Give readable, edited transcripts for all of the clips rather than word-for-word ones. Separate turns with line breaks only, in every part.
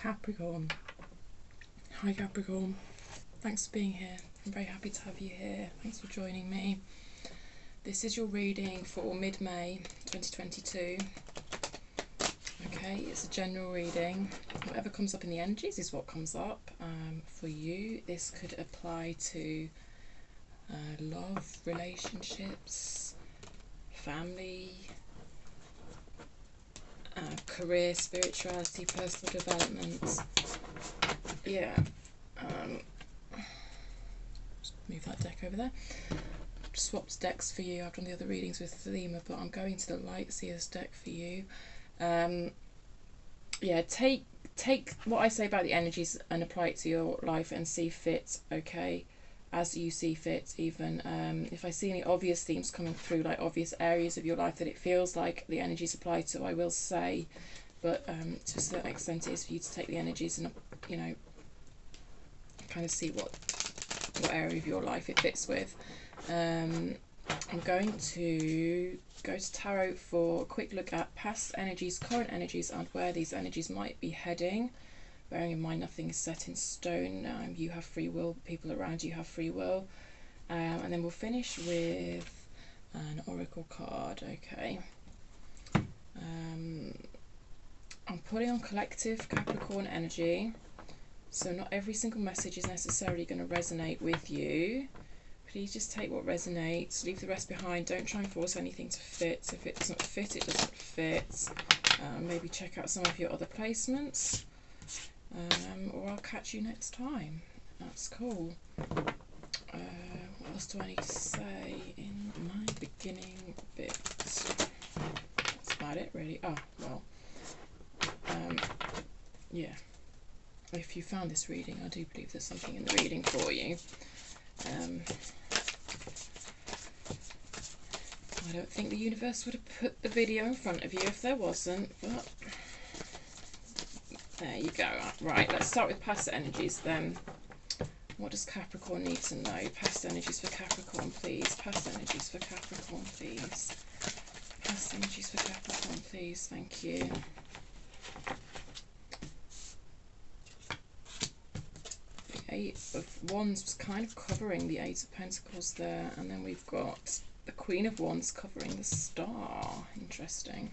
Capricorn. Hi Capricorn, thanks for being here. I'm very happy to have you here. Thanks for joining me. This is your reading for mid-May 2022. Okay, it's a general reading. Whatever comes up in the energies is what comes up for you. This could apply to love, relationships, family, career, spirituality, personal development. Yeah. Just move that deck over there. Swapped decks for you. I've done the other readings with Thelema, but I'm going to the Light Seers deck for you. Yeah, take what I say about the energies and apply it to your life and see fit, okay, as you see fit. Even if I see any obvious themes coming through, like obvious areas of your life that it feels like the energies apply to, I will say, but to a certain extent it is for you to take the energies and, you know, kind of see what area of your life it fits with. I'm going to go to tarot for a quick look at past energies, current energies, and where these energies might be heading. Bearing in mind nothing is set in stone. You have free will, people around you have free will. And then we'll finish with an oracle card. Okay. I'm putting on collective Capricorn energy, so not every single message is necessarily going to resonate with you. Please just take what resonates, leave the rest behind. Don't try and force anything to fit. If it doesn't fit, it doesn't fit. Maybe check out some of your other placements, or I'll catch you next time. That's cool. What else do I need to say in my beginning bit? That's about it, really. Oh, well, yeah. If you found this reading, I do believe there's something in the reading for you. I don't think the universe would have put the video in front of you if there wasn't, but there you go. Right, let's start with past energies then. What does Capricorn need to know? Past energies for Capricorn, please. Past energies for Capricorn, please. Past energies for Capricorn, please. Thank you. The Eight of Wands was kind of covering the Eight of Pentacles there, and then we've got the Queen of Wands covering the Star. Interesting.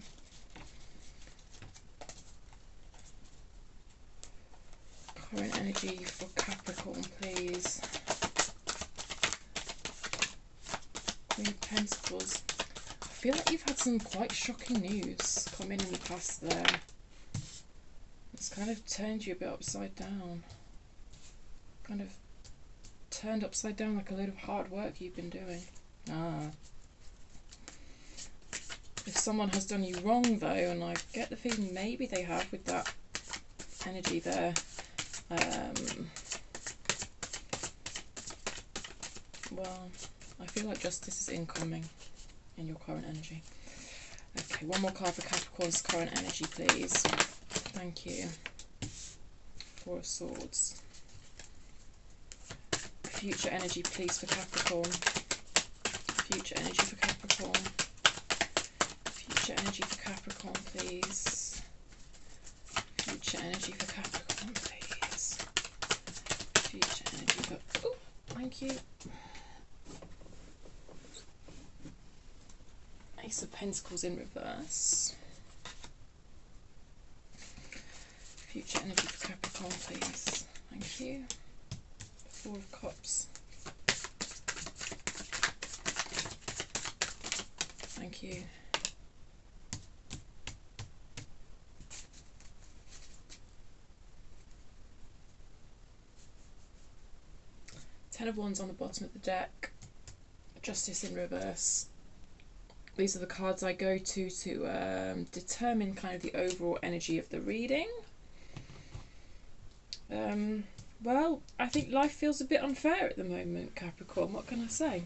Current energy for Capricorn, please. Queen of Pentacles. I feel like you've had some quite shocking news come in the past there. It's kind of turned you a bit upside down. Kind of turned upside down like a load of hard work you've been doing. If someone has done you wrong though, and I get the feeling maybe they have with that energy there, well, I feel like justice is incoming in your current energy. Okay, one more card for Capricorn's current energy, please. Thank you. Four of Swords. Future energy, please, for Capricorn. Future energy for Capricorn. Future energy for Capricorn, please. Future energy for Capricorn, please. Future energy for... Oh, thank you. Ace of Pentacles in reverse. Future energy for Capricorn, please. Thank you. Four of Cups. Thank you. Ten of Wands on the bottom of the deck. Justice in reverse. These are the cards I go to determine kind of the overall energy of the reading. Well, I think life feels a bit unfair at the moment, Capricorn. What can I say?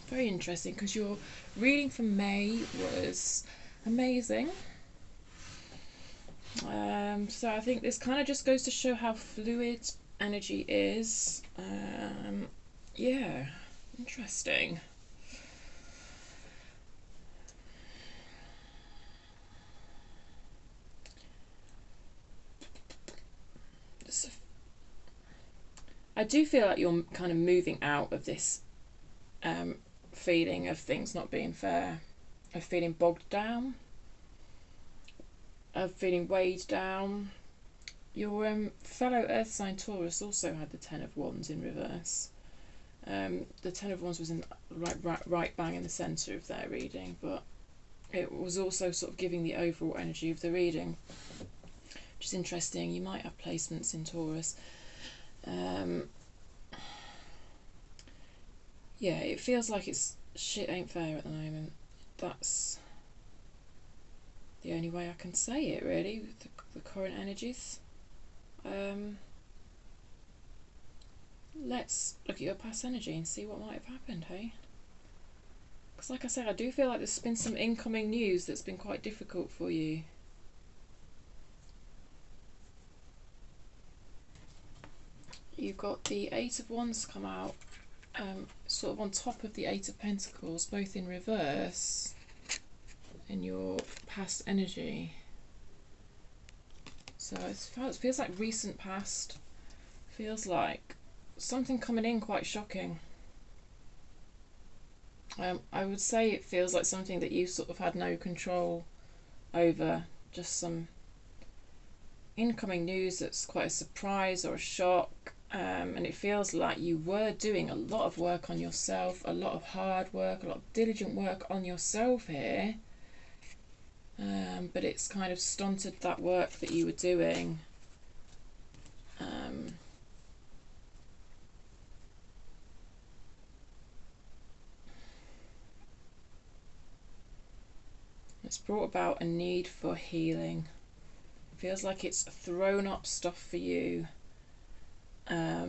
Very interesting, because your reading from May was amazing. So I think this kind of just goes to show how fluid energy is. Yeah, interesting. So I do feel like you're kind of moving out of this feeling of things not being fair, of feeling bogged down, of feeling weighed down. Your fellow Earth sign Taurus also had the Ten of Wands in reverse. The Ten of Wands was in right bang in the centre of their reading, but it was also sort of giving the overall energy of the reading, which is interesting. You might have placements in Taurus. Yeah, it feels like it's shit ain't fair at the moment. That's the only way I can say it, really, with the current energies. Let's look at your past energy and see what might have happened, hey? Because like I said, I do feel like there's been some incoming news that's been quite difficult for you. You've got the Eight of Wands come out, sort of on top of the Eight of Pentacles, both in reverse in your past energy. So it feels like recent past. Feels like something coming in quite shocking. I would say it feels like something that you sort of had no control over. Just some incoming news that's quite a surprise or a shock. And it feels like you were doing a lot of work on yourself, a lot of hard work, a lot of diligent work on yourself here. But it's kind of stunted that work that you were doing. It's brought about a need for healing. It feels like it's thrown up stuff for you that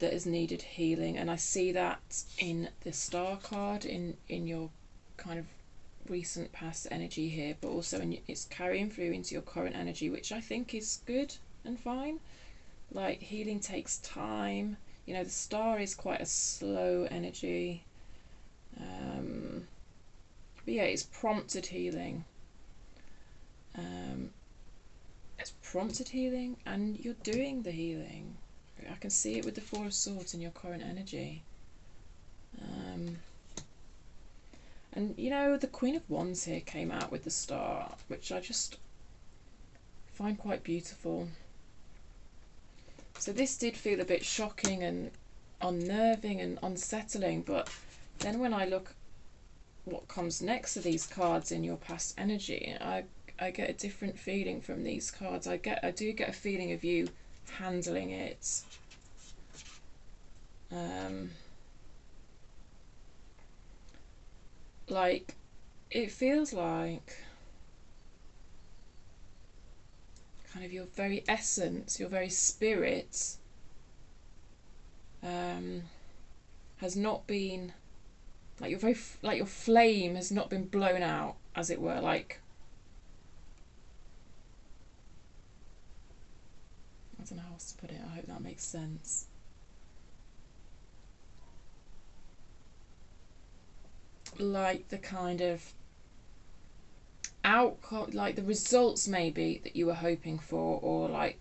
has needed healing, and I see that in the Star card in your kind of recent past energy here, but also it's carrying through into your current energy, which I think is good and fine. Like, healing takes time. You know, the Star is quite a slow energy. But yeah, it's prompted healing. It's prompted healing, and you're doing the healing. I can see it with the Four of Swords in your current energy. And you know, the Queen of Wands here came out with the Star, which I just find quite beautiful. So this did feel a bit shocking and unnerving and unsettling, but then when I look what comes next to these cards in your past energy, I get a different feeling from these cards. I do get a feeling of you handling it. Like, it feels like kind of your very essence, your very spirit has not been, like, your flame has not been blown out, as it were. Like, I don't know how else to put it. I hope that makes sense. Like the kind of outcome, like the results maybe that you were hoping for, or like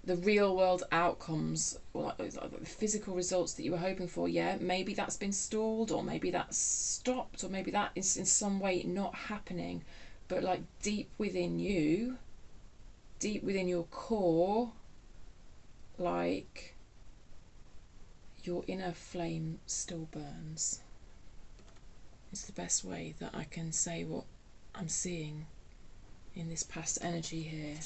the real world outcomes, or like the physical results that you were hoping for, yeah, maybe that's been stalled, or maybe that's stopped, or maybe that is in some way not happening. But like deep within you, deep within your core, like your inner flame still burns. It's the best way that I can say what I'm seeing in this past energy here.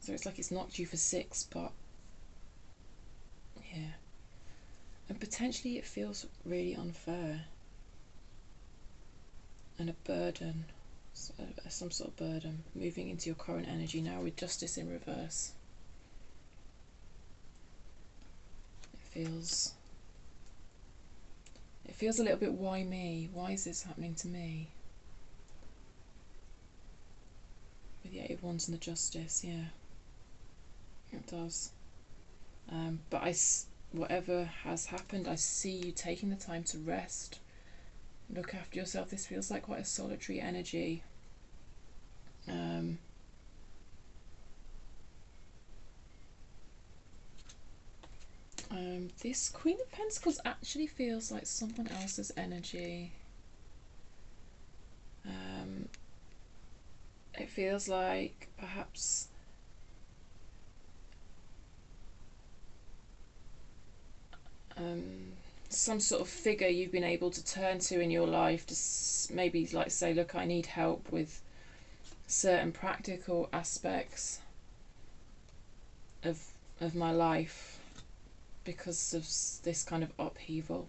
So it's like it's knocked you for 6, but yeah. And potentially it feels really unfair. And a burden, some sort of burden, moving into your current energy now with Justice in reverse. It feels a little bit, why me? Why is this happening to me? With the Eight of Wands and the Justice, yeah. It does. But whatever has happened, I see you taking the time to rest, look after yourself. This feels like quite a solitary energy. Um, this Queen of Pentacles actually feels like someone else's energy. It feels like perhaps some sort of figure you've been able to turn to in your life to maybe like say, look, I need help with certain practical aspects of my life because of this kind of upheaval,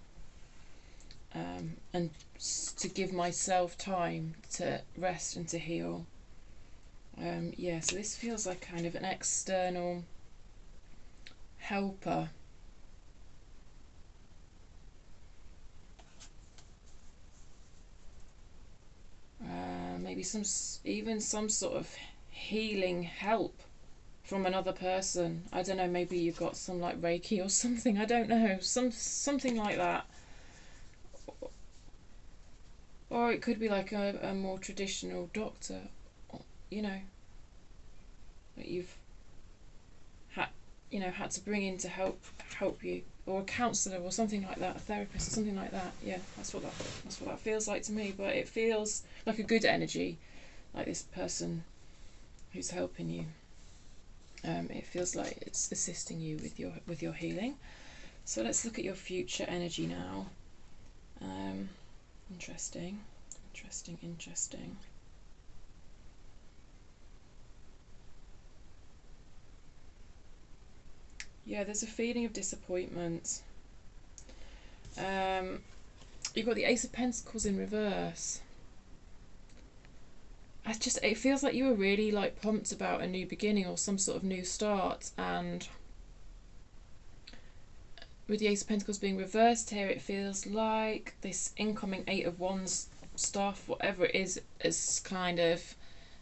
and to give myself time to rest and to heal. Yeah, so this feels like kind of an external helper. Maybe even some sort of healing help from another person. I don't know, maybe you've got some like Reiki or something, I don't know, something like that. Or it could be like a more traditional doctor, you know, that you've had to bring in to help you, or a counsellor or something like that, a therapist or something like that. Yeah, that's what that feels like to me. But it feels like a good energy, like this person who's helping you. It feels like it's assisting you with your healing. So let's look at your future energy now. Interesting. Yeah, there's a feeling of disappointment. You've got the Ace of Pentacles in reverse. It feels like you were really like pumped about a new beginning or some sort of new start, and with the Ace of Pentacles being reversed here, it feels like this incoming Eight of Wands stuff, whatever it is kind of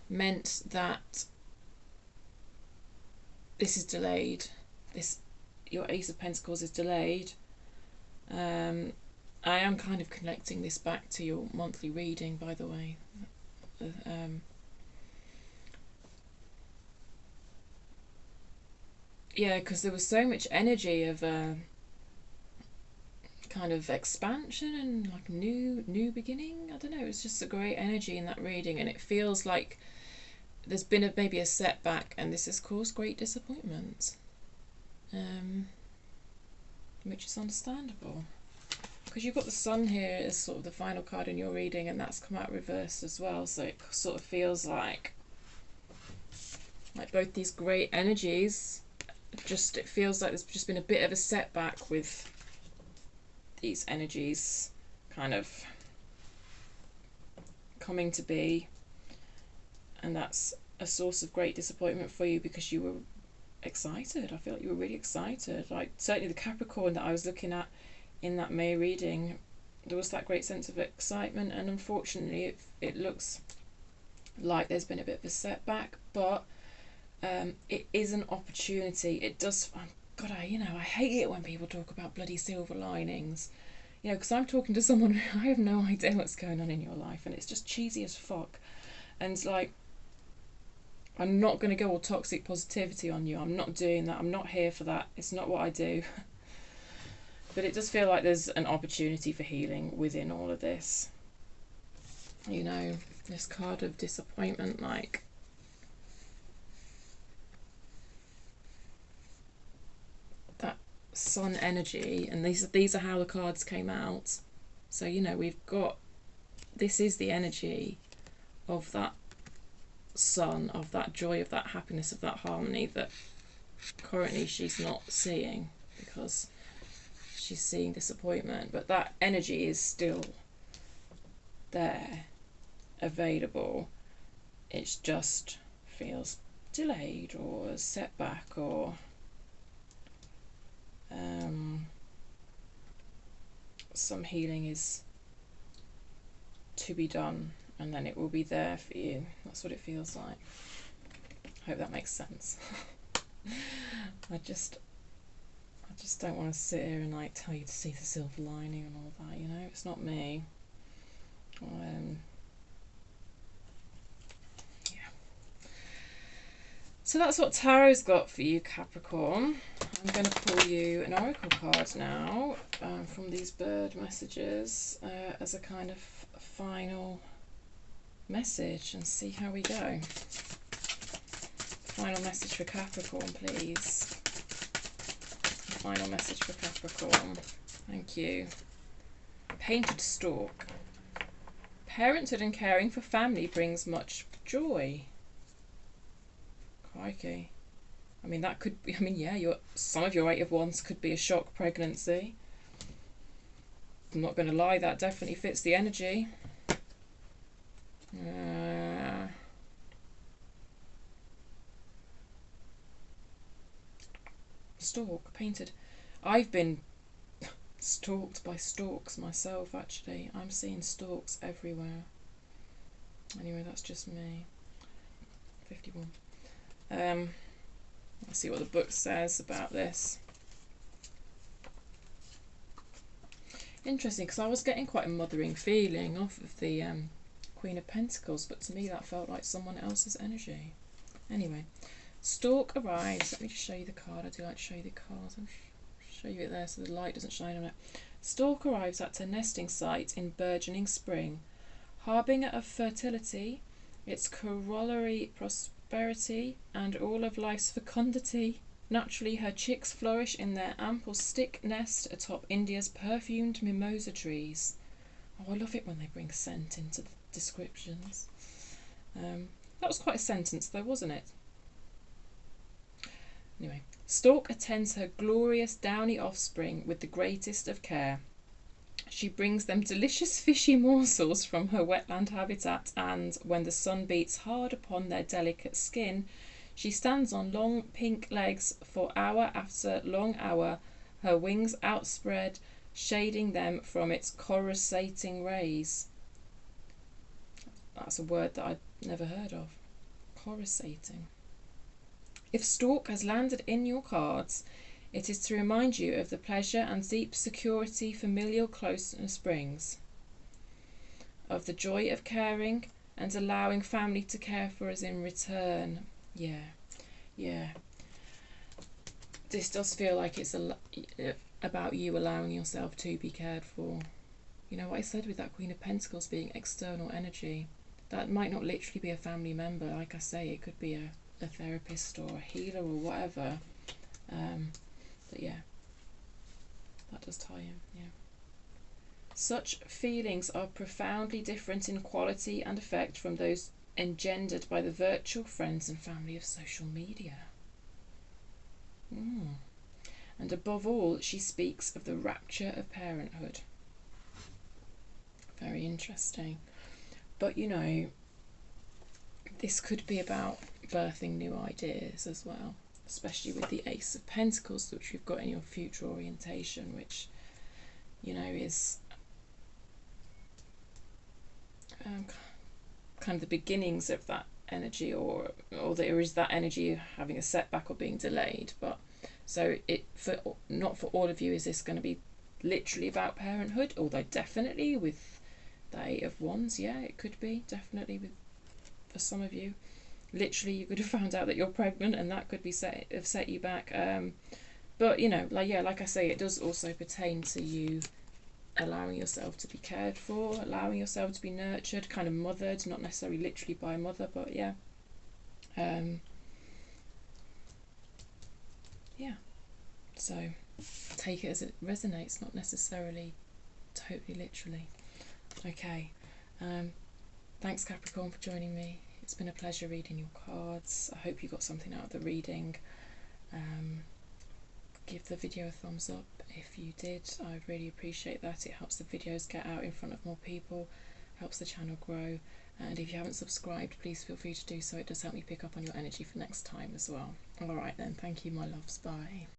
meant that this is delayed. Your Ace of Pentacles is delayed. I am kind of connecting this back to your monthly reading, by the way. Yeah, because there was so much energy of kind of expansion and like new beginning. I don't know, it was just a great energy in that reading, and it feels like there's been maybe a setback, and this has caused great disappointment, which is understandable because you've got the Sun here as sort of the final card in your reading, and that's come out reversed as well. So it sort of feels like both these great energies, it feels like there's just been a bit of a setback with these energies kind of coming to be, and that's a source of great disappointment for you because you were excited. I feel like you were really excited. Like certainly the Capricorn that I was looking at in that May reading, there was that great sense of excitement, and unfortunately it looks like there's been a bit of a setback, but it is an opportunity. It does. God, I hate it when people talk about bloody silver linings, because I'm talking to someone who I have no idea what's going on in your life, and it's just cheesy as fuck. And like, I'm not going to go all toxic positivity on you. I'm not doing that. I'm not here for that. It's not what I do. But it does feel like there's an opportunity for healing within all of this. This card of disappointment, like, that Sun energy, and these are how the cards came out. So we've got, this is the energy of that Sun, of that joy, of that happiness, of that harmony that currently she's not seeing because she's seeing disappointment. But that energy is still there, available. It just feels delayed or a setback, or some healing is to be done, and then it will be there for you. That's what it feels like. I hope that makes sense. I just don't want to sit here and like tell you to see the silver lining and all that, it's not me. Yeah. So that's what Tarot's got for you, Capricorn. I'm going to pull you an oracle card now from these bird messages as a kind of final message, and see how we go. Final message for Capricorn, please. Final message for Capricorn. Thank you. Painted Stork. Parenthood and caring for family brings much joy. Crikey. I mean, that could be, I mean, yeah, some of your 8 of Wands could be a shock pregnancy. I'm not going to lie, that definitely fits the energy. Stork, painted. I've been stalked by storks myself, actually. I'm seeing storks everywhere. Anyway, that's just me. 51. Let's see what the book says about this. Interesting, because I was getting quite a mothering feeling off of the Queen of Pentacles, but to me that felt like someone else's energy. Anyway, Stork arrives. Let me just show you the card. I do like to show you the cards. I'll show you it there so the light doesn't shine on it. Stork arrives at her nesting site in burgeoning spring, harbinger of fertility, its corollary prosperity, and all of life's fecundity. Naturally, her chicks flourish in their ample stick nest atop India's perfumed mimosa trees. Oh, I love it when they bring scent into the descriptions. That was quite a sentence though, wasn't it? Anyway, Stork attends her glorious downy offspring with the greatest of care. She brings them delicious fishy morsels from her wetland habitat, and when the sun beats hard upon their delicate skin, she stands on long pink legs for hour after long hour, her wings outspread, shading them from its coruscating rays. That's a word that I'd never heard of. Coruscating. If Stork has landed in your cards, it is to remind you of the pleasure and deep security familial closeness brings, of the joy of caring and allowing family to care for us in return. Yeah. This does feel like it's about you allowing yourself to be cared for. You know what I said with that Queen of Pentacles being external energy? That might not literally be a family member. Like I say, it could be a therapist or a healer or whatever. But yeah, that does tie in, yeah. Such feelings are profoundly different in quality and effect from those engendered by the virtual friends and family of social media. And above all, she speaks of the rapture of parenthood. Very interesting. But you know, this could be about birthing new ideas as well, especially with the Ace of Pentacles, which you've got in your future orientation, which, you know, is kind of the beginnings of that energy, or there is that energy having a setback or being delayed. But so not for all of you is this going to be literally about parenthood, although definitely with the 8 of Wands, yeah, it could be definitely for some of you. Literally, you could have found out that you're pregnant, and that could be have set you back. But you know, like I say, it does also pertain to you allowing yourself to be cared for, allowing yourself to be nurtured, kind of mothered, not necessarily literally by a mother, but yeah. Yeah. So take it as it resonates, not necessarily totally literally. Okay. Thanks, Capricorn, for joining me. It's been a pleasure reading your cards. I hope you got something out of the reading. Give the video a thumbs up if you did. I'd really appreciate that. It helps the videos get out in front of more people, helps the channel grow. And if you haven't subscribed, please feel free to do so. It does help me pick up on your energy for next time as well. Alright then, thank you my loves, bye.